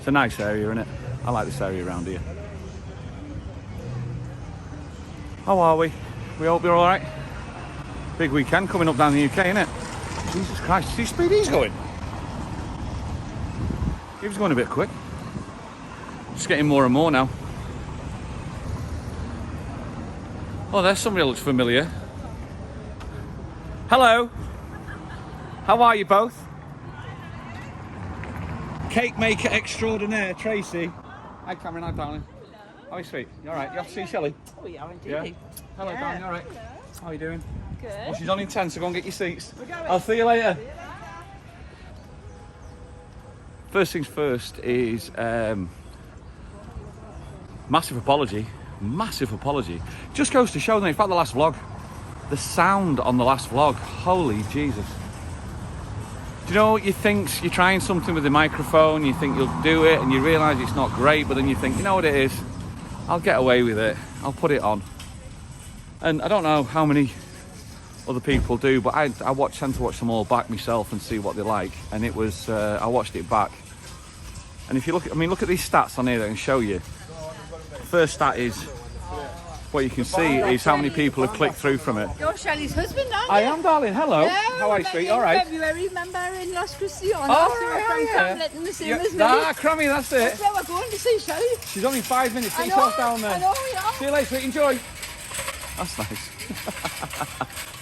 It's a nice area, isn't it? I like this area around here. How are we? We hope you're all right. Big weekend coming up down the UK, isn't it? Jesus Christ, see how speed he's going? He was going a bit quick. Just getting more and more now. Oh, there's somebody who looks familiar. Hello. How are you both? Cake maker extraordinaire, Tracy. Hi, Cameron. Hi, darling. Hello. How are you, sweet? You all right? You have to see Shelley? Oh, yeah, indeed. Yeah? Hello, yeah. darling. You all right? Hello. How are you doing? Good. Well, she's on intense, so go and get your seats. We're going. I'll see you later. First things first is massive apology. Just goes to show that, in fact, the last vlog, the sound on the last vlog, holy Jesus. Do you know what you think? You're trying something with the microphone, you think you'll do it, and you realise it's not great, but then you think, you know what it is? I'll get away with it. I'll put it on. And I don't know how many other people do, but I tend to watch them all back myself and see what they like. And it was, I watched it back. And if you look at these stats on here that I can show you. First stat is, what you can see is how many people have clicked through from it. You're Shelley's husband, aren't you? I am, darling. Hello. No, how are you, sweet? All right. February, remember in Las Cristianas? Oh, right, yeah. The same as me. Crummy, that's it. That's where we're going to see Shelley. She's only 5 minutes. Sit yourself down there. I know, yeah. See you later, sweet. Enjoy. That's nice.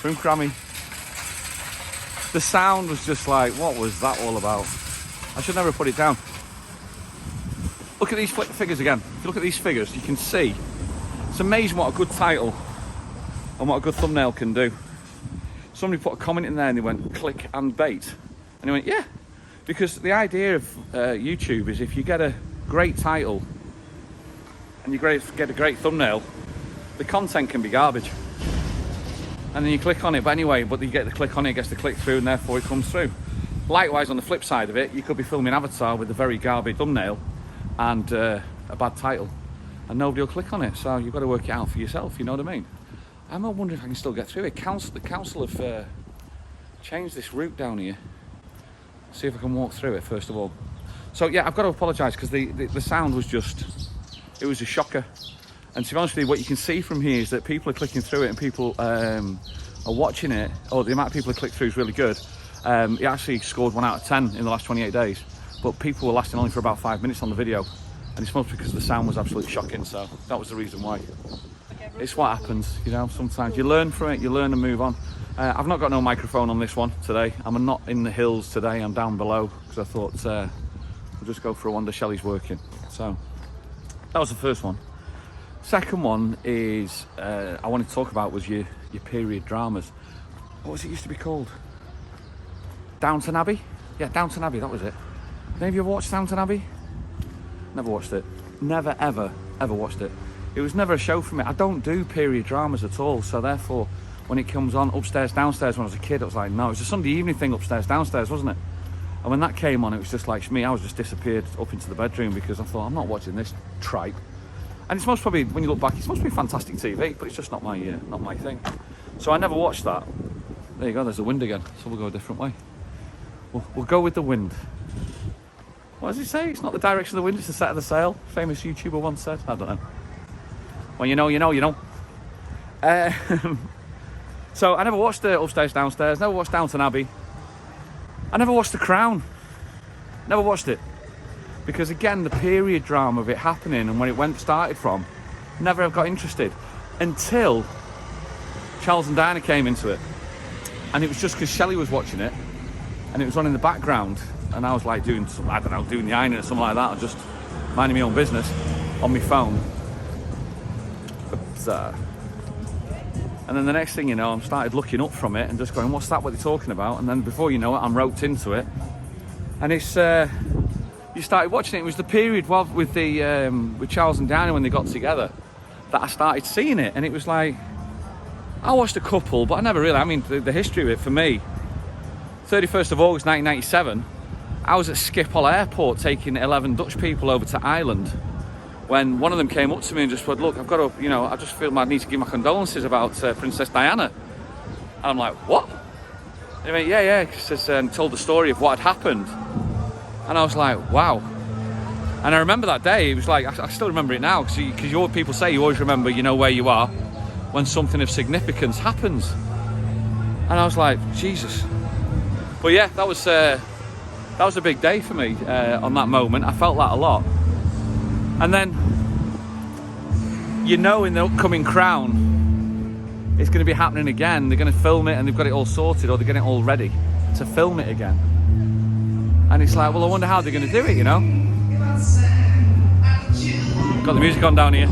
From Crammy. The sound was just like, what was that all about? I should never have put it down. Look at these figures again. If you look at these figures, you can see it's amazing what a good title and what a good thumbnail can do. Somebody put a comment in there and they went, click and bait. And he went, yeah. Because the idea of YouTube is if you get a great title and you get a great thumbnail, the content can be garbage. And then you click on it, but anyway, but you get the click on it, it gets the click through, and therefore it comes through. Likewise, on the flip side of it, you could be filming Avatar with a very garbage thumbnail and a bad title, and nobody will click on it. So you've got to work it out for yourself, you know what I mean? I'm wondering if I can still get through it. The council have changed this route down here. See if I can walk through it, first of all. So yeah, I've got to apologise, because the sound was just, it was a shocker. And to be honest with you, what you can see from here is that people are clicking through it and people are watching it, or the amount of people who click through is really good. It actually scored 1 out of 10 in the last 28 days, but people were lasting only for about 5 minutes on the video, and it's mostly because the sound was absolutely shocking, so that was the reason why. It's what happens, you know, sometimes you learn from it, you learn and move on. I've not got no microphone on this one today. I'm not in the hills today, I'm down below, because I thought we'll just go for a wander. Shelley's working. So that was the first one. Second one is, I wanted to talk about was your period dramas. What was it used to be called? Downton Abbey? Yeah, Downton Abbey, that was it. Any of you ever watched Downton Abbey? Never watched it. Never, ever watched it. It was never a show for me. I don't do period dramas at all, so therefore, when it comes on upstairs, downstairs when I was a kid, I was like, no, it was a Sunday evening thing upstairs, downstairs, wasn't it? And when that came on, it was just like me, I was just disappeared up into the bedroom because I thought, I'm not watching this tripe. And it's most probably, when you look back, it's supposed to be fantastic TV, but it's just not my thing. So I never watched that. There you go, there's the wind again, so we'll go a different way. We'll go with the wind. What does it say? It's not the direction of the wind, it's the set of the sail. Famous YouTuber once said. I don't know. When you know, you know, you know. So I never watched the upstairs, downstairs, never watched Downton Abbey. I never watched The Crown. Never watched it. Because again, the period drama of it happening and when it started from, never have got interested until Charles and Diana came into it. And it was just because Shelley was watching it and it was on in the background and I was like doing some, I don't know, doing the ironing or something like that, or just minding my own business on my phone. But, and then the next thing you know, I started looking up from it and just going, what's that, what they're talking about? And then before you know it, I'm roped into it. And it's, you started watching it. It was the period with Charles and Diana when they got together that I started seeing it, and it was like I watched a couple, but I never really. I mean, the history of it for me. 31st of August 1997, I was at Schiphol Airport taking 11 Dutch people over to Ireland. When one of them came up to me and just said, "Look, I've got to, you know, I just feel I need to give my condolences about Princess Diana." And I'm like, "What?" And he went, "Yeah." He says, told the story of what had happened. And I was like, wow. And I remember that day, it was like, I still remember it now, because people say you always remember, you know, where you are when something of significance happens. And I was like, Jesus. But yeah, that was a big day for me on that moment. I felt that a lot. And then, you know, in the upcoming Crown, it's going to be happening again. They're going to film it and they've got it all sorted, or they're getting it all ready to film it again. And it's like, well, I wonder how they're going to do it, you know? Got the music on down here.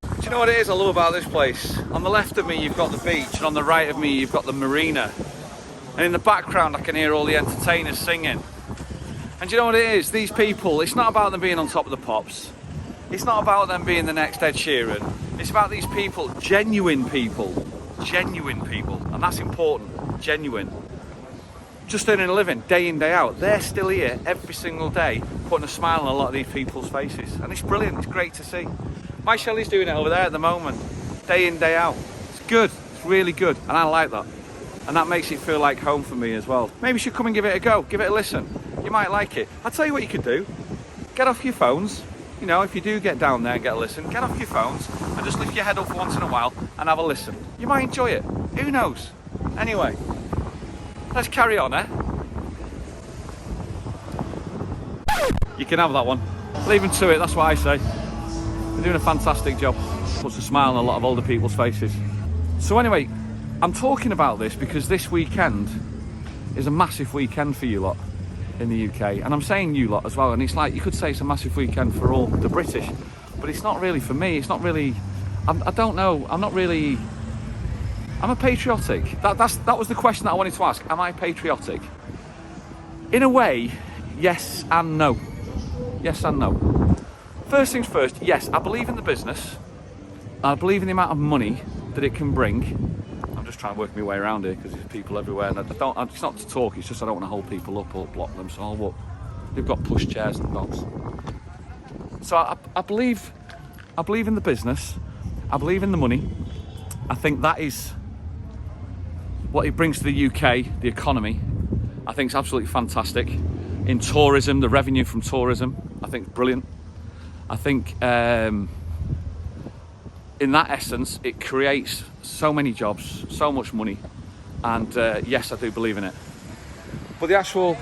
Do you know what it is I love about this place? On the left of me, you've got the beach, and on the right of me, you've got the Marina. And in the background, I can hear all the entertainers singing. And do you know what it is? These people, it's not about them being on top of the pops. It's not about them being the next Ed Sheeran. It's about these people, genuine people. Genuine people. And that's important. Genuine. Just earning a living, day in, day out. They're still here every single day, putting a smile on a lot of these people's faces. And it's brilliant, it's great to see. My Shelley's doing it over there at the moment, day in, day out. It's good, it's really good, and I like that. And that makes it feel like home for me as well. Maybe you should come and give it a go, give it a listen. You might like it. I'll tell you what you could do. Get off your phones. You know, if you do get down there and get a listen, get off your phones and just lift your head up once in a while and have a listen. You might enjoy it, who knows? Anyway. Let's carry on, eh? You can have that one. Leave them to it, that's what I say. They're doing a fantastic job. Puts a smile on a lot of older people's faces. So anyway, I'm talking about this because this weekend is a massive weekend for you lot in the UK. And I'm saying you lot as well, and it's like, you could say it's a massive weekend for all the British, but it's not really for me. It's not really, I don't know, I'm not really, am I patriotic? That was the question that I wanted to ask. Am I patriotic? In a way, yes and no. Yes and no. First things first, yes, I believe in the business. I believe in the amount of money that it can bring. I'm just trying to work my way around here because there's people everywhere. And it's not to talk, it's just I don't want to hold people up or block them. So I'll walk. They've got push chairs and dogs. So I believe in the business. I believe in the money. I think that is what it brings to the UK, the economy. I think it's absolutely fantastic. In tourism, the revenue from tourism, I think brilliant. I think in that essence, it creates so many jobs, so much money, and yes, I do believe in it. But the actual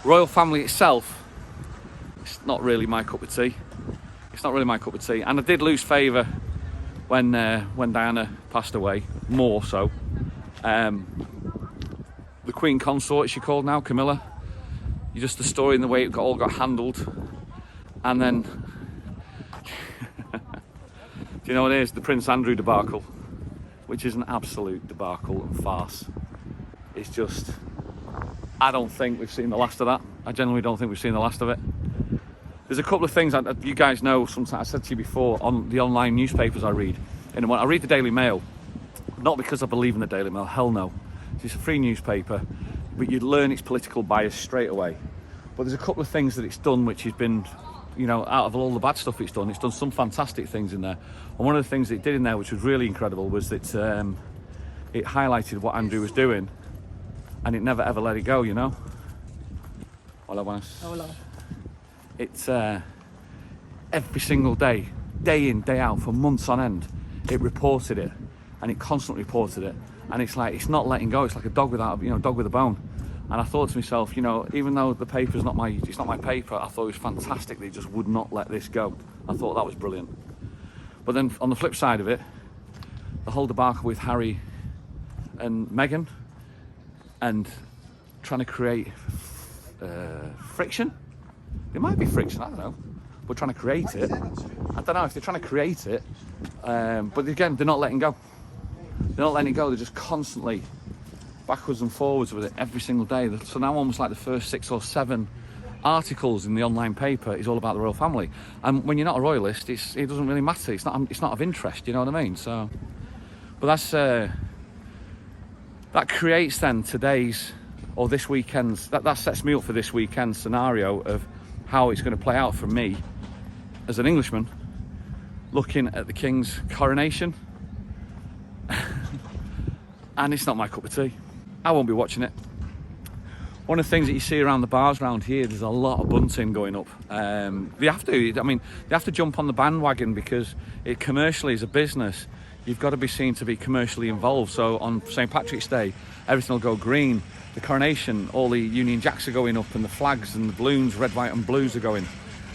royal family itself, it's not really my cup of tea. It's not really my cup of tea, and I did lose favour when Diana passed away, more so. The Queen Consort, is she called now, Camilla? Just the story and the way it all got handled. And then, do you know what it is? The Prince Andrew debacle, which is an absolute debacle and farce. It's just, I don't think we've seen the last of that. I genuinely don't think we've seen the last of it. There's a couple of things that you guys know, sometimes I said to you before, on the online newspapers I read. And I read the Daily Mail, not because I believe in the Daily Mail, hell no. It's a free newspaper, but you'd learn its political bias straight away. But there's a couple of things that it's done which has been, you know, out of all the bad stuff it's done some fantastic things in there. And one of the things it did in there which was really incredible was that it highlighted what Andrew was doing, and it never ever let it go, you know. Hola, buenas. Hola. It's every single day, day in, day out, for months on end, it reported it, and it constantly reported it. And it's like, it's not letting go. It's like a dog without, dog with a bone. And I thought to myself, even though the paper's not my paper, I thought it was fantastic they just would not let this go. I thought that was brilliant. But then on the flip side of it, the whole debacle with Harry and Meghan and trying to create friction. There might be friction, I don't know. We're trying to create it. I don't know if they're trying to create it, but again, they're not letting go. They're not letting it go. They're just constantly backwards and forwards with it every single day. So now almost like the first 6 or 7 articles in the online paper is all about the royal family. And when you're not a royalist, it doesn't really matter. It's not of interest. You know what I mean? So, but that creates then today's or this weekend's. That sets me up for this weekend's scenario of how it's going to play out for me as an Englishman, looking at the King's Coronation. And it's not my cup of tea. I won't be watching it. One of the things that you see around the bars around here, there's a lot of bunting going up. They have to. I mean, they have to jump on the bandwagon because it commercially, as a business, you've got to be seen to be commercially involved. So on St. Patrick's Day, everything will go green. The Coronation, all the Union Jacks are going up, and the flags and the balloons, red, white, and blues, are going.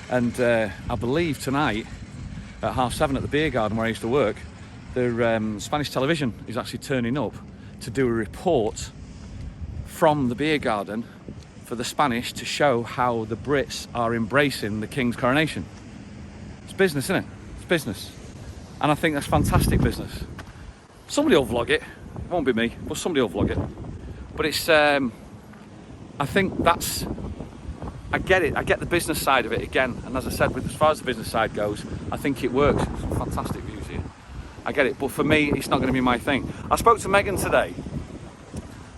And I believe tonight at 7:30 at the beer garden where I used to work, the Spanish television is actually turning up to do a report from the beer garden for the Spanish to show how the Brits are embracing the King's Coronation. It's business, isn't it? It's business. And I think that's fantastic business. Somebody will vlog it. It won't be me, but somebody will vlog it. But it's, I think that's, I get it. I get the business side of it again. And as I said, as far as the business side goes, I think it works. Some fantastic views here. I get it. But for me, it's not going to be my thing. I spoke to Megan today,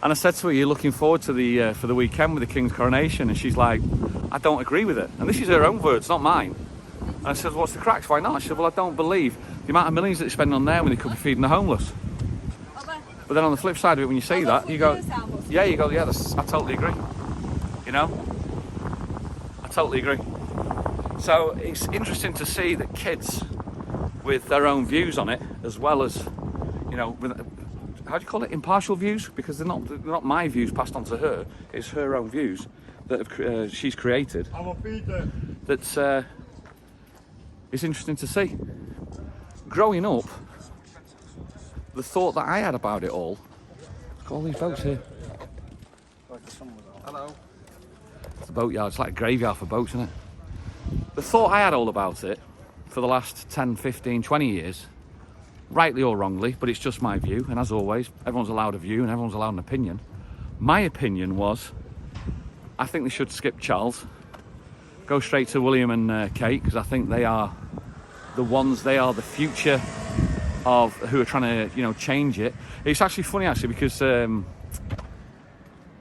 and I said to her, "You're looking forward to the for the weekend with the King's Coronation?" And she's like, "I don't agree with it." And this is her own words, not mine. And I said, "What's the cracks? Why not?" She said, "Well, I don't believe the amount of millions that they spend on there when they could be feeding the homeless." But then on the flip side of it, when you see that, you go, "Yeah, you go, yeah, I totally agree." You know, I totally agree. So it's interesting to see that kids with their own views on it, as well as, you know, with, how do you call it, impartial views, because they're not my views passed on to her. It's her own views that have, she's created. That's it's interesting to see. Growing up, the thought that I had about it all. Look at all these boats here. Hello. It's a boatyard. It's like a graveyard for boats, isn't it? The thought I had all about it for the last 10, 15, 20 years, rightly or wrongly, but it's just my view, and as always, everyone's allowed a view and everyone's allowed an opinion. My opinion was, I think they should skip Charles, go straight to William and Kate, because I think they are the ones, they are the future of who are trying to, you know, change it. It's actually funny, actually, because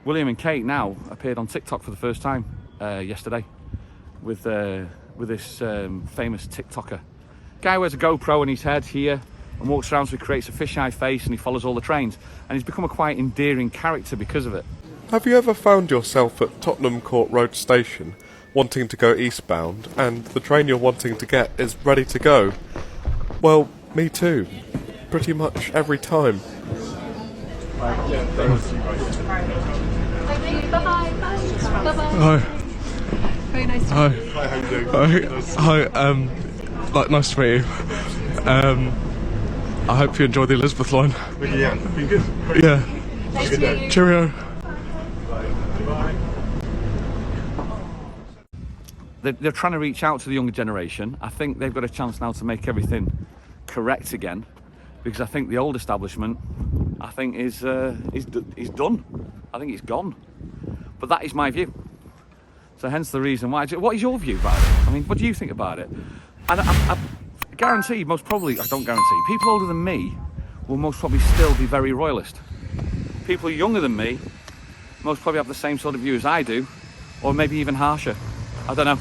William and Kate now appeared on TikTok for the first time yesterday with this famous TikToker. Guy wears a GoPro on his head here and walks around, so he creates a fisheye face and he follows all the trains, and he's become a quite endearing character because of it. Have you ever found yourself at Tottenham Court Road Station wanting to go eastbound and the train you're wanting to get is ready to go? Well, me too. Pretty much every time. Hi. Very nice to meet you. Hi, how you doing? Hi, nice to meet you. I hope you enjoy the Elizabeth line. Yeah, been good. Yeah. Nice to meet you. Cheerio. Bye. They're trying to reach out to the younger generation. I think they've got a chance now to make everything correct again, because I think the old establishment, I think, is done. I think it's gone. But that is my view. So hence the reason why. What is your view about it? I mean, what do you think about it? And I guarantee, most probably, I don't guarantee, people older than me will most probably still be very royalist. People younger than me most probably have the same sort of view as I do, or maybe even harsher. I don't know.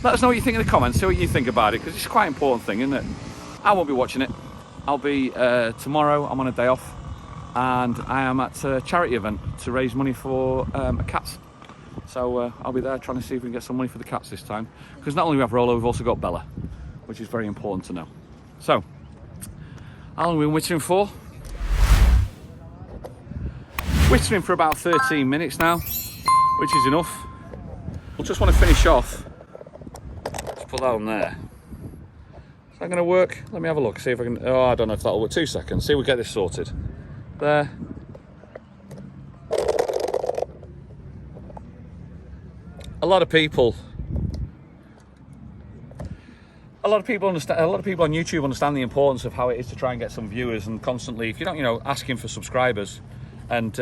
Let us know what you think in the comments, see what you think about it, because it's quite an important thing, isn't it? I won't be watching it. I'll be, tomorrow I'm on a day off, and I am at a charity event to raise money for cats. So I'll be there trying to see if we can get some money for the cats this time, because not only do we have Rolo, we've also got Bella, which is very important to know. So, how long have we been whittering for? Whittering for about 13 minutes now, which is enough. We'll just want to finish off. Let's put that on there. Is that going to work? Let me have a look, see if I can. Oh, I don't know if that'll work. 2 seconds, see if we get this sorted. There. A lot of people understand. A lot of people on YouTube understand the importance of how it is to try and get some viewers, and constantly, if you don't, asking for subscribers, and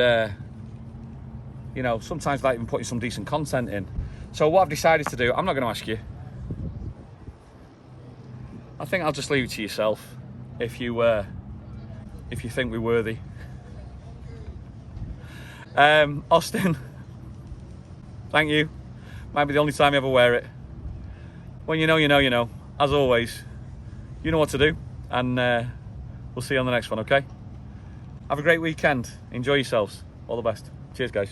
sometimes without even putting some decent content in. So what I've decided to do, I'm not going to ask you. I think I'll just leave it to yourself if you think we're worthy. Austin, thank you. Might be the only time you ever wear it. When you know, you know, you know. As always, you know what to do, and we'll see you on the next one, okay? Have a great weekend. Enjoy yourselves. All the best. Cheers, guys.